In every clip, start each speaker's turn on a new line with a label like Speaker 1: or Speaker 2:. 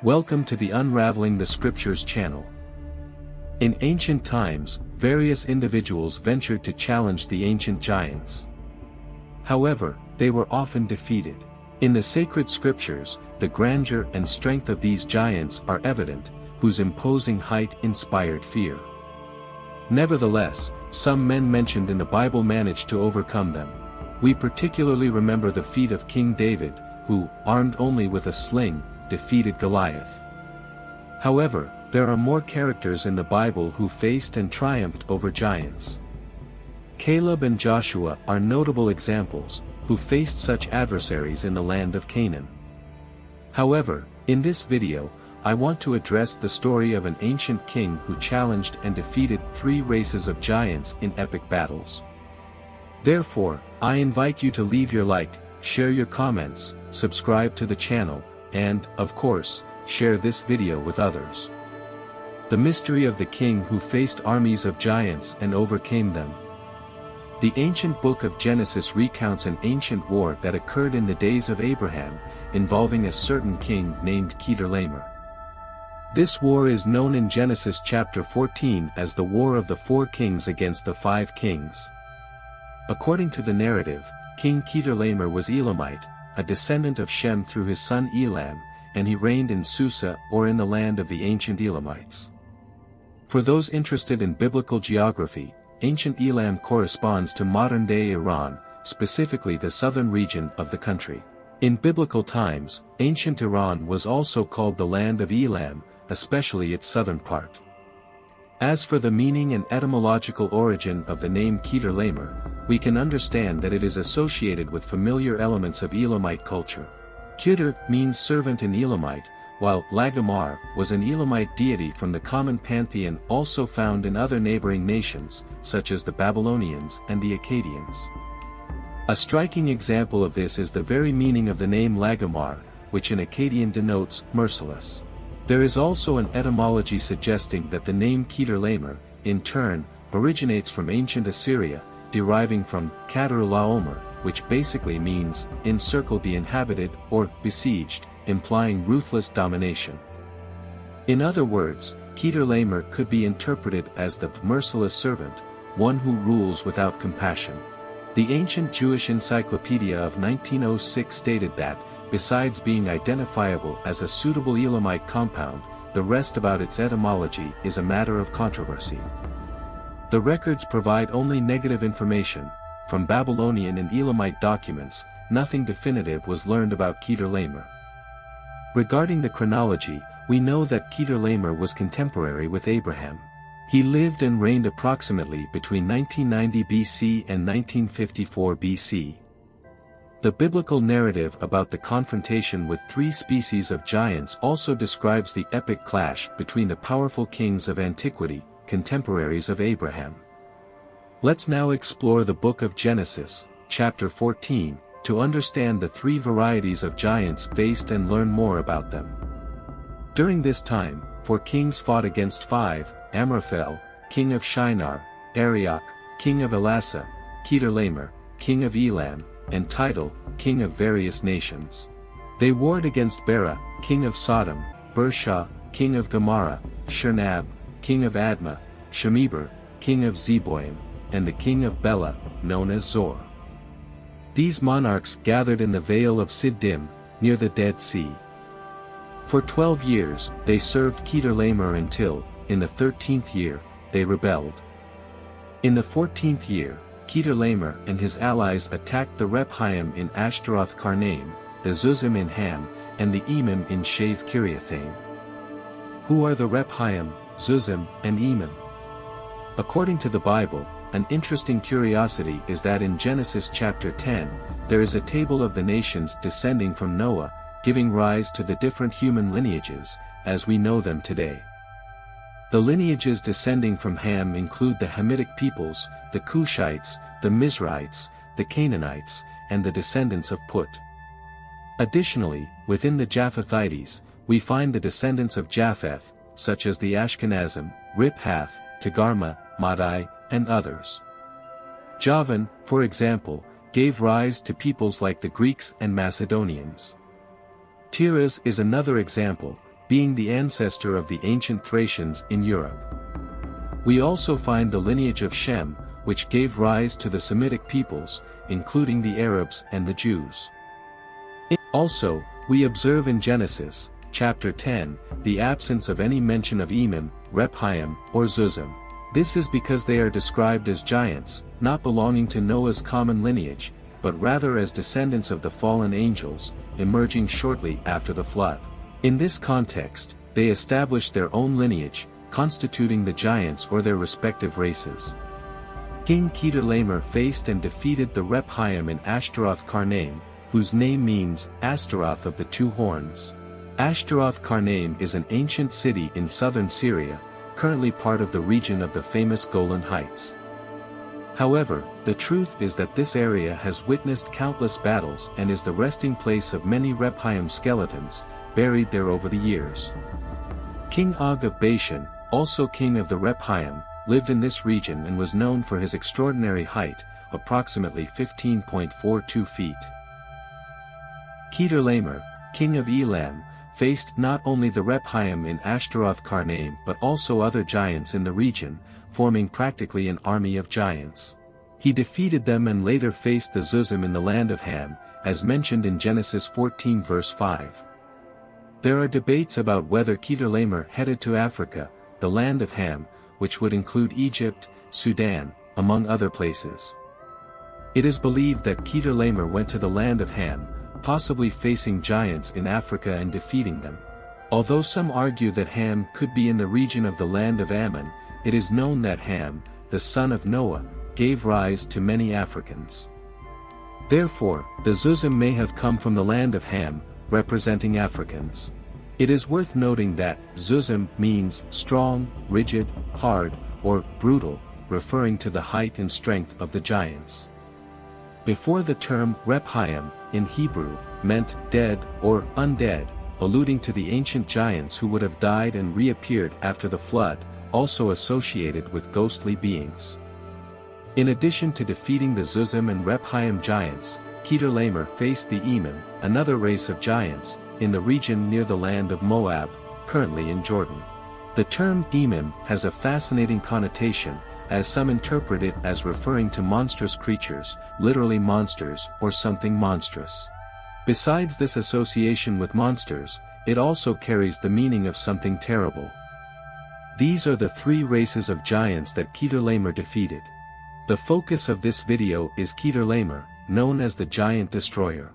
Speaker 1: Welcome to the Unraveling the Scriptures channel. In ancient times, various individuals ventured to challenge the ancient giants. However, they were often defeated. In the sacred scriptures, the grandeur and strength of these giants are evident, whose imposing height inspired fear. Nevertheless, some men mentioned in the Bible managed to overcome them. We particularly remember the feat of King David, who, armed only with a sling, defeated Goliath. However, there are more characters in the Bible who faced and triumphed over giants. Caleb and Joshua are notable examples, who faced such adversaries in the land of Canaan. However, in this video, I want to address the story of an ancient king who challenged and defeated 3 races of giants in epic battles. Therefore, I invite you to leave your like, share your comments, subscribe to the channel, and, of course, share this video with others. The mystery of the king who faced armies of giants and overcame them. The ancient book of Genesis recounts an ancient war that occurred in the days of Abraham, involving a certain king named Chedorlaomer. This war is known in Genesis chapter 14 as the War of the 4 Kings against the 5 kings. According to the narrative, King Chedorlaomer was Elamite, a descendant of Shem through his son Elam, and he reigned in Susa or in the land of the ancient Elamites. For those interested in biblical geography, ancient Elam corresponds to modern-day Iran, specifically the southern region of the country. In biblical times, ancient Iran was also called the land of Elam, especially its southern part. As for the meaning and etymological origin of the name Chedorlaomer, we can understand that it is associated with familiar elements of Elamite culture. Chedor means servant in Elamite, while Laomer was an Elamite deity from the common pantheon also found in other neighboring nations, such as the Babylonians and the Akkadians. A striking example of this is the very meaning of the name Laomer, which in Akkadian denotes merciless. There is also an etymology suggesting that the name Chedorlaomer, in turn, originates from ancient Assyria, deriving from Chedorlaomer, which basically means, encircled the inhabited, or besieged, implying ruthless domination. In other words, Chedorlaomer could be interpreted as the merciless servant, one who rules without compassion. The ancient Jewish encyclopedia of 1906 stated that, besides being identifiable as a suitable Elamite compound, the rest about its etymology is a matter of controversy. The records provide only negative information. From Babylonian and Elamite documents, nothing definitive was learned about Chedorlaomer. Regarding the chronology, we know that Chedorlaomer was contemporary with Abraham. He lived and reigned approximately between 1990 BC and 1954 BC. The biblical narrative about the confrontation with 3 species of giants also describes the epic clash between the powerful kings of antiquity, contemporaries of Abraham. Let's now explore the book of Genesis, chapter 14, to understand the 3 varieties of giants faced and learn more about them. During this time, 4 kings fought against 5, Amraphel, king of Shinar, Arioch, king of Elasa, Chedorlaomer, king of Elam, and Tidal, king of various nations. They warred against Bera, king of Sodom, Bersha, king of Gomorrah, Shernab, king of Admah, Shemeber, king of Zeboim, and the king of Bela, known as Zor. These monarchs gathered in the Vale of Siddim, near the Dead Sea. For 12 years, they served Chedorlaomer until, in the 13th year, they rebelled. In the 14th year, Chedorlaomer and his allies attacked the Rephaim in Ashtaroth Karnaim, the Zuzim in Ham, and the Emim in Shave Kiriathaim. Who are the Rephaim, Zuzim, and Emim? According to the Bible, an interesting curiosity is that in Genesis chapter 10, there is a table of the nations descending from Noah, giving rise to the different human lineages, as we know them today. The lineages descending from Ham include the Hamitic peoples, the Cushites, the Mizraites, the Canaanites, and the descendants of Put. Additionally, within the Japhethites, we find the descendants of Japheth, such as the Ashkenazim, Riphath, Togarmah, Madai, and others. Javan, for example, gave rise to peoples like the Greeks and Macedonians. Tiras is another example, being the ancestor of the ancient Thracians in Europe. We also find the lineage of Shem, which gave rise to the Semitic peoples, including the Arabs and the Jews. Also, we observe in Genesis, chapter 10, the absence of any mention of Emim, Rephaim, or Zuzim. This is because they are described as giants, not belonging to Noah's common lineage, but rather as descendants of the fallen angels, emerging shortly after the flood. In this context, they established their own lineage, constituting the giants or their respective races. King Chedorlaomer faced and defeated the Rephaim in Ashtaroth-Karnaim, whose name means Astaroth of the Two Horns. Ashtaroth-Karnaim is an ancient city in southern Syria, currently part of the region of the famous Golan Heights. However, the truth is that this area has witnessed countless battles and is the resting place of many Rephaim skeletons, buried there over the years. King Og of Bashan, also king of the Rephaim, lived in this region and was known for his extraordinary height, approximately 15.42 feet. Chedorlaomer, king of Elam, faced not only the Rephaim in Ashtaroth-Karnaim but also other giants in the region, forming practically an army of giants. He defeated them and later faced the Zuzim in the land of Ham, as mentioned in Genesis 14 verse 5. There are debates about whether Chedorlaomer headed to Africa, the land of Ham, which would include Egypt, Sudan, among other places. It is believed that Chedorlaomer went to the land of Ham, possibly facing giants in Africa and defeating them. Although some argue that Ham could be in the region of the land of Ammon, it is known that Ham, the son of Noah, gave rise to many Africans. Therefore, the Zuzim may have come from the land of Ham, representing Africans. It is worth noting that Zuzim means strong, rigid, hard, or brutal, referring to the height and strength of the giants. Before the term Rephaim, in Hebrew, meant dead or undead, alluding to the ancient giants who would have died and reappeared after the flood, also associated with ghostly beings. In addition to defeating the Zuzim and Rephaim giants, Chedorlaomer faced the Emim, another race of giants, in the region near the land of Moab, currently in Jordan. The term Emim has a fascinating connotation, as some interpret it as referring to monstrous creatures, literally monsters or something monstrous. Besides this association with monsters, it also carries the meaning of something terrible. These are the three races of giants that Chedorlaomer defeated. The focus of this video is Chedorlaomer, known as the Giant Destroyer.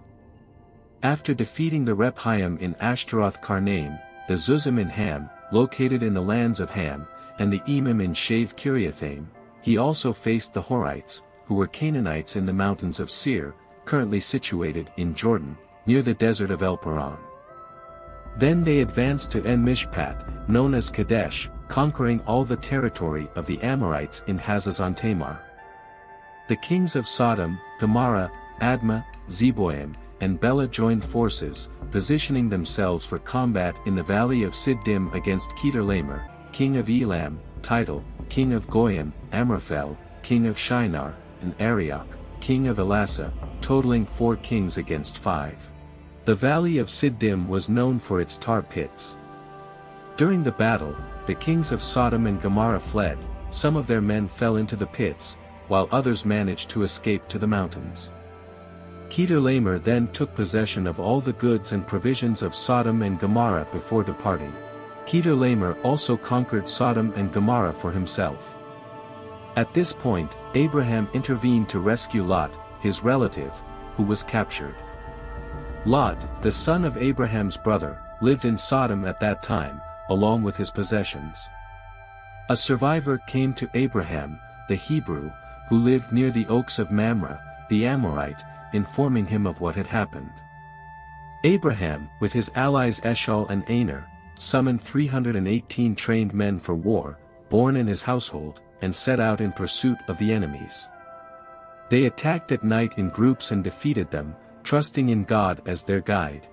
Speaker 1: After defeating the Rephaim in Ashtaroth-Karnaim, the Zuzim in Ham, located in the lands of Ham, and the Emim in Shav Kiriathaim, he also faced the Horites, who were Canaanites in the mountains of Seir, currently situated in Jordan, near the desert of El Paran. Then they advanced to En-Mishpat, known as Kadesh, conquering all the territory of the Amorites in Hazazon Tamar. The kings of Sodom, Gomorrah, Admah, Zeboim, and Bela joined forces, positioning themselves for combat in the valley of Siddim against Chedorlaomer, king of Elam, Tidal, king of Goyim, Amraphel, king of Shinar, and Arioch, king of Elasa, totaling 4 kings against 5. The valley of Siddim was known for its tar pits. During the battle, the kings of Sodom and Gomorrah fled, some of their men fell into the pits, while others managed to escape to the mountains. Chedorlaomer then took possession of all the goods and provisions of Sodom and Gomorrah before departing. Chedorlaomer also conquered Sodom and Gomorrah for himself. At this point, Abraham intervened to rescue Lot, his relative, who was captured. Lot, the son of Abraham's brother, lived in Sodom at that time, along with his possessions. A survivor came to Abraham, the Hebrew, who lived near the oaks of Mamre, the Amorite, informing him of what had happened. Abraham, with his allies Eshcol and Aner, summoned 318 trained men for war, born in his household, and set out in pursuit of the enemies. They attacked at night in groups and defeated them, trusting in God as their guide.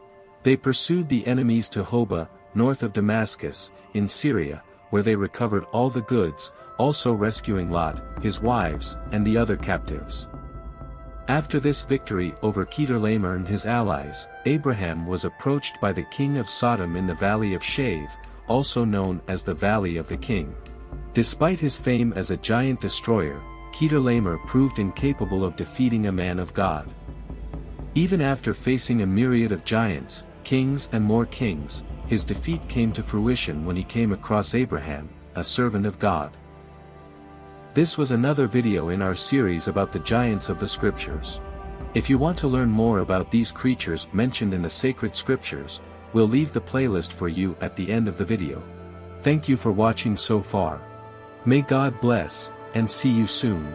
Speaker 1: They pursued the enemies to Hobah, north of Damascus, in Syria, where they recovered all the goods, also rescuing Lot, his wives, and the other captives. After this victory over Chedorlaomer and his allies, Abraham was approached by the king of Sodom in the valley of Shave, also known as the Valley of the King. Despite his fame as a giant destroyer, Chedorlaomer proved incapable of defeating a man of God. Even after facing a myriad of giants, kings and more kings, his defeat came to fruition when he came across Abraham, a servant of God. This was another video in our series about the giants of the scriptures. If you want to learn more about these creatures mentioned in the sacred scriptures, we'll leave the playlist for you at the end of the video. Thank you for watching so far. May God bless, and see you soon.